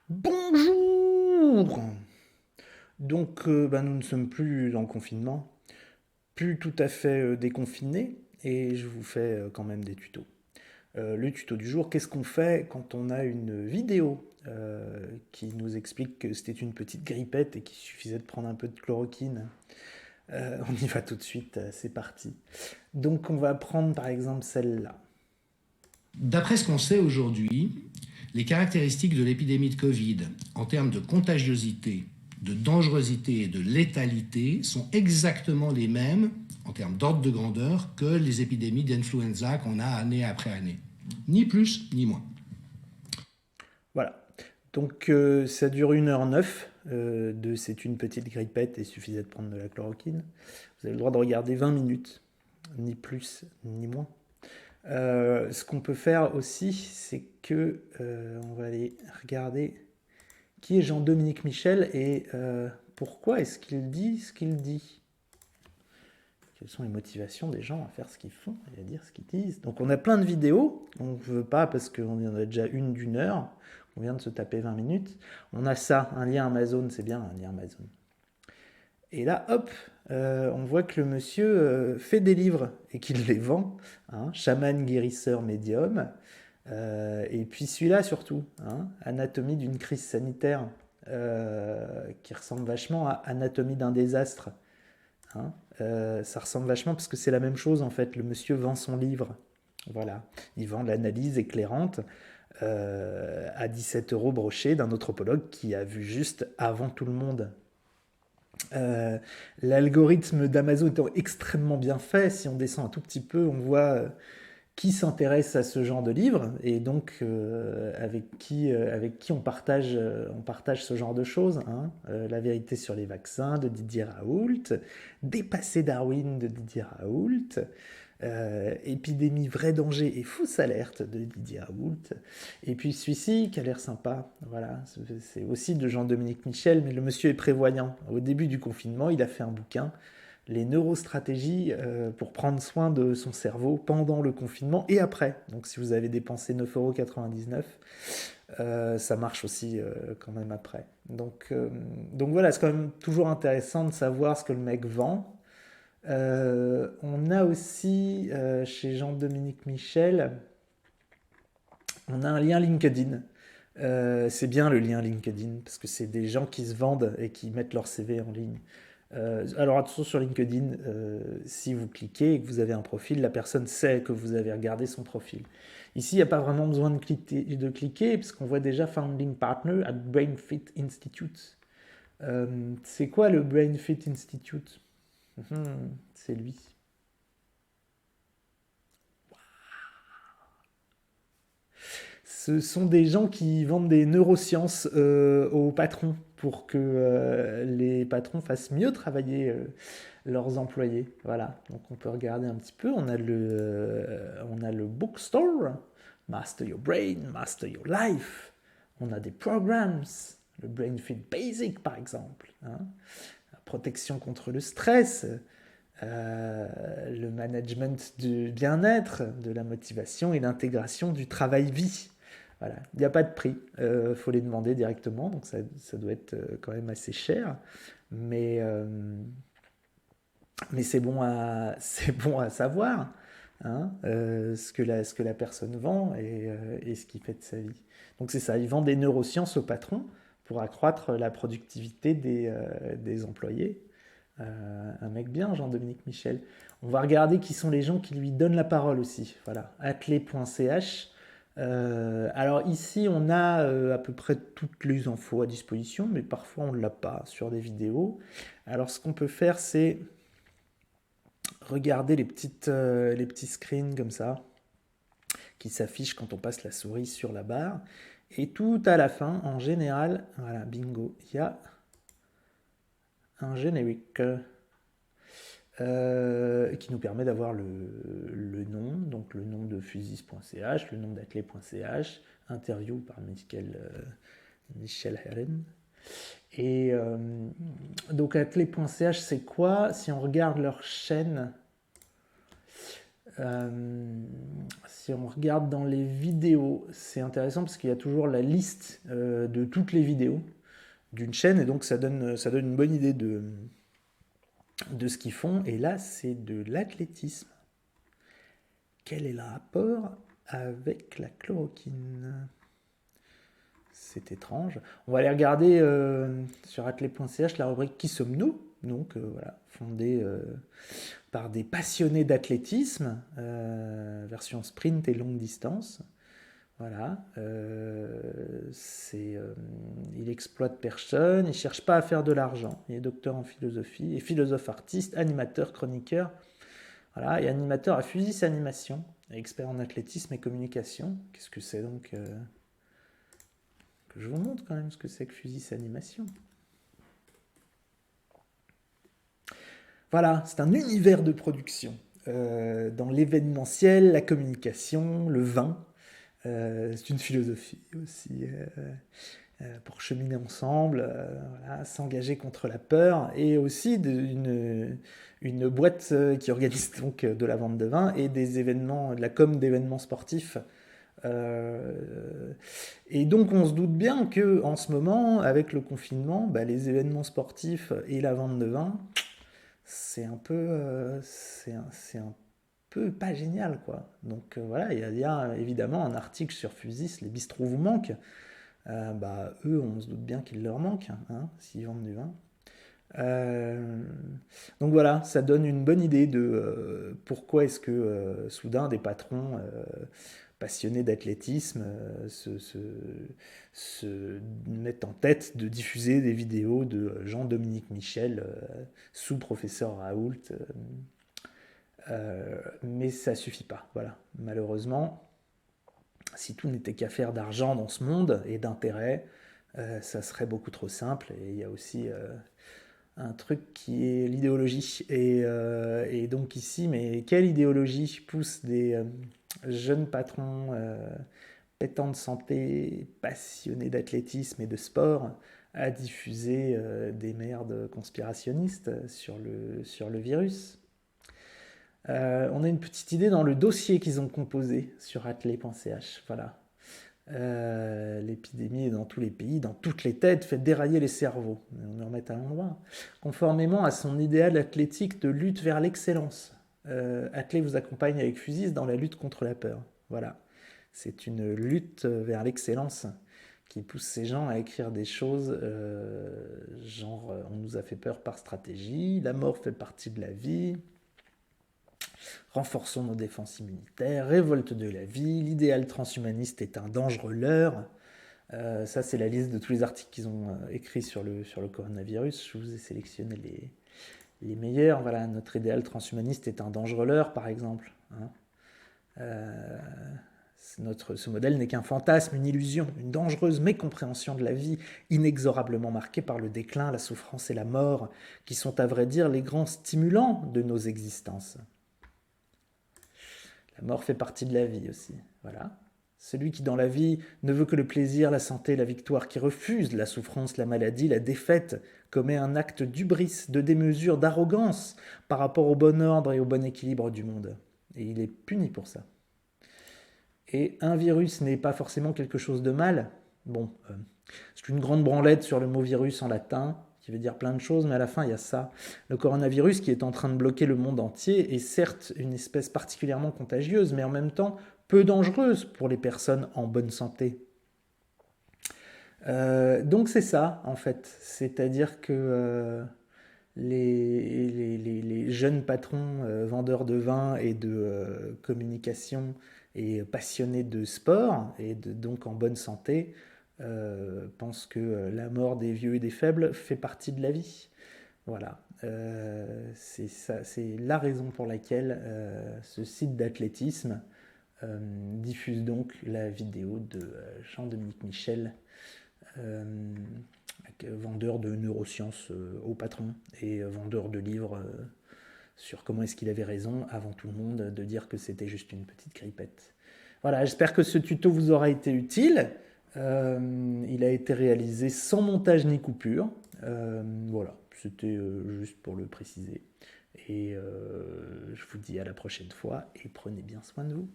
Bonjour! Donc, nous ne sommes plus en confinement, plus tout à fait déconfinés, et je vous fais quand même des tutos. Le tuto du jour, qu'est-ce qu'on fait quand on a une vidéo qui nous explique que c'était une petite grippette et qu'il suffisait de prendre un peu de chloroquine. On y va tout de suite, c'est parti. Donc, on va prendre par exemple celle-là. D'après ce qu'on sait aujourd'hui, les caractéristiques de l'épidémie de Covid en termes de contagiosité, de dangerosité et de létalité sont exactement les mêmes en termes d'ordre de grandeur que les épidémies d'influenza qu'on a année après année. Ni plus ni moins. Voilà. Donc ça dure 1h09 de c'est une petite grippette et il suffisait de prendre de la chloroquine. Vous avez le droit de regarder 20 minutes, ni plus ni moins. Ce qu'on peut faire aussi, c'est que on va aller regarder qui est Jean-Dominique Michel et pourquoi est-ce qu'il dit ce qu'il dit. Quelles sont les motivations des gens à faire ce qu'ils font et à dire ce qu'ils disent. Donc on a plein de vidéos, on ne veut pas parce qu'on en a déjà une d'1 heure, on vient de se taper 20 minutes. On a ça, un lien Amazon, c'est bien un lien Amazon. Et là, hop, on voit que le monsieur fait des livres et qu'il les vend, hein, chaman guérisseur médium. Et puis celui-là surtout, hein, Anatomie d'une crise sanitaire, qui ressemble vachement à Anatomie d'un désastre. Hein. Ça ressemble vachement parce que c'est la même chose en fait. Le monsieur vend son livre. Voilà. Il vend l'analyse éclairante à 17 euros broché d'un anthropologue qui a vu juste avant tout le monde. L'algorithme d'Amazon étant extrêmement bien fait, si on descend un tout petit peu, on voit qui s'intéresse à ce genre de livre et donc avec qui on partage ce genre de choses. Hein. La vérité sur les vaccins de Didier Raoult, Dépasser Darwin de Didier Raoult, Épidémie, vrai danger et fausse alerte de Didier Raoult. Et puis celui-ci qui a l'air sympa, voilà, c'est aussi de Jean-Dominique Michel, mais le monsieur est prévoyant. Au début du confinement, il a fait un bouquin les neurostratégies pour prendre soin de son cerveau pendant le confinement et après. Donc si vous avez dépensé 9,99 €, ça marche aussi quand même après. Donc voilà, c'est quand même toujours intéressant de savoir ce que le mec vend. On a aussi chez Jean-Dominique Michel, on a un lien LinkedIn. C'est bien le lien LinkedIn parce que c'est des gens qui se vendent et qui mettent leur CV en ligne. Alors attention sur LinkedIn, si vous cliquez et que vous avez un profil, la personne sait que vous avez regardé son profil. Ici, il n'y a pas vraiment besoin de cliquer puisqu'on voit déjà Founding Partner at BrainFit Institute. C'est quoi le BrainFit Institute? C'est lui. Ce sont des gens qui vendent des neurosciences aux patrons pour que les patrons fassent mieux travailler leurs employés. Voilà, donc on peut regarder un petit peu. On a le bookstore, Master Your Brain, Master Your Life. On a des programs, le Brain Fit Basic par exemple. Hein. La protection contre le stress, le management du bien-être, de la motivation et l'intégration du travail-vie. Voilà. Il n'y a pas de prix, faut les demander directement, donc ça doit être quand même assez cher, mais, euh, mais c'est bon à savoir hein, ce que la personne vend et ce qu'il fait de sa vie. Donc c'est ça, il vend des neurosciences au patron pour accroître la productivité des employés. Un mec bien, Jean-Dominique Michel. On va regarder qui sont les gens qui lui donnent la parole aussi. Voilà, athlé.ch. Alors ici, on a à peu près toutes les infos à disposition, mais parfois on ne l'a pas sur des vidéos. Alors ce qu'on peut faire, c'est regarder les petits screens comme ça, qui s'affichent quand on passe la souris sur la barre. Et tout à la fin, en général, voilà, bingo, il y a un générique qui nous permet d'avoir le nom, donc le nom de fusis.ch, le nom d'athlé.ch, interview par Michel Herren. Et donc athlé.ch, c'est quoi? Si on regarde leur chaîne, Si on regarde dans les vidéos, c'est intéressant parce qu'il y a toujours la liste de toutes les vidéos d'une chaîne et donc ça donne une bonne idée de ce qu'ils font. Et là, c'est de l'athlétisme. Quel est le rapport avec la chloroquine? C'est étrange. On va aller regarder sur athlé.ch la rubrique Qui sommes-nous? Donc voilà, fondée par des passionnés d'athlétisme, version sprint et longue distance. Voilà, il exploite personne, il cherche pas à faire de l'argent. Il est docteur en philosophie et philosophe artiste, animateur, chroniqueur. Voilà, et animateur à Fusis Animation, expert en athlétisme et communication. Qu'est-ce que c'est donc que je vous montre quand même ce que c'est que Fusis Animation. Voilà, c'est un univers de production dans l'événementiel, la communication, le vin. C'est une philosophie aussi pour cheminer ensemble, voilà, s'engager contre la peur et aussi une boîte qui organise donc de la vente de vin et des événements, de la com d'événements sportifs. Et donc on se doute bien que en ce moment, avec le confinement, bah, les événements sportifs et la vente de vin, c'est un peu, c'est un peu pas génial, quoi. Donc voilà, il y a évidemment un article sur Fusis, les bistrots vous manquent. Bah, eux, on se doute bien qu'il leur manque, hein, s'ils vendent du vin. Euh, donc voilà, ça donne une bonne idée de pourquoi est-ce que soudain des patrons passionnés d'athlétisme se mettent en tête de diffuser des vidéos de Jean-Dominique Michel sous professeur Raoult. Mais ça suffit pas, voilà. Malheureusement, si tout n'était qu'affaire d'argent dans ce monde et d'intérêt, ça serait beaucoup trop simple. Et il y a aussi un truc qui est l'idéologie. Et donc ici, mais quelle idéologie pousse des jeunes patrons pétants de santé, passionnés d'athlétisme et de sport à diffuser des merdes conspirationnistes sur le virus? On a une petite idée dans le dossier qu'ils ont composé sur athlé.ch. Voilà. L'épidémie est dans tous les pays, dans toutes les têtes, fait dérailler les cerveaux. On nous remet à l'endroit. Conformément à son idéal athlétique de lutte vers l'excellence. Athlé vous accompagne avec Fusis dans la lutte contre la peur. Voilà. C'est une lutte vers l'excellence qui pousse ces gens à écrire des choses genre on nous a fait peur par stratégie, la mort fait partie de la vie, renforçons nos défenses immunitaires, révolte de la vie, l'idéal transhumaniste est un dangereux leurre. Ça, c'est la liste de tous les articles qu'ils ont écrits sur le coronavirus. Je vous ai sélectionné les meilleurs. Voilà, notre idéal transhumaniste est un dangereux leurre, par exemple. Hein. Ce modèle n'est qu'un fantasme, une illusion, une dangereuse mécompréhension de la vie, inexorablement marquée par le déclin, la souffrance et la mort, qui sont à vrai dire les grands stimulants de nos existences. La mort fait partie de la vie aussi. Voilà. Celui qui dans la vie ne veut que le plaisir, la santé, la victoire, qui refuse la souffrance, la maladie, la défaite, commet un acte d'hubris, de démesure, d'arrogance par rapport au bon ordre et au bon équilibre du monde. Et il est puni pour ça. Et un virus n'est pas forcément quelque chose de mal. Bon, c'est une grande branlette sur le mot virus en latin, qui veut dire plein de choses, mais à la fin, il y a ça. Le coronavirus qui est en train de bloquer le monde entier est certes une espèce particulièrement contagieuse, mais en même temps peu dangereuse pour les personnes en bonne santé. Donc c'est ça, en fait. C'est-à-dire que les jeunes patrons vendeurs de vin et de communication et passionnés de sport, et donc en bonne santé, pensent que la mort des vieux et des faibles fait partie de la vie. Voilà. C'est la raison pour laquelle ce site d'athlétisme diffuse donc la vidéo de Jean-Dominique Michel, vendeur de neurosciences au patron et vendeur de livres sur comment est-ce qu'il avait raison avant tout le monde de dire que c'était juste une petite grippette. Voilà, j'espère que ce tuto vous aura été utile. Il a été réalisé sans montage ni coupure. Voilà, c'était juste pour le préciser. Et je vous dis à la prochaine fois et prenez bien soin de vous.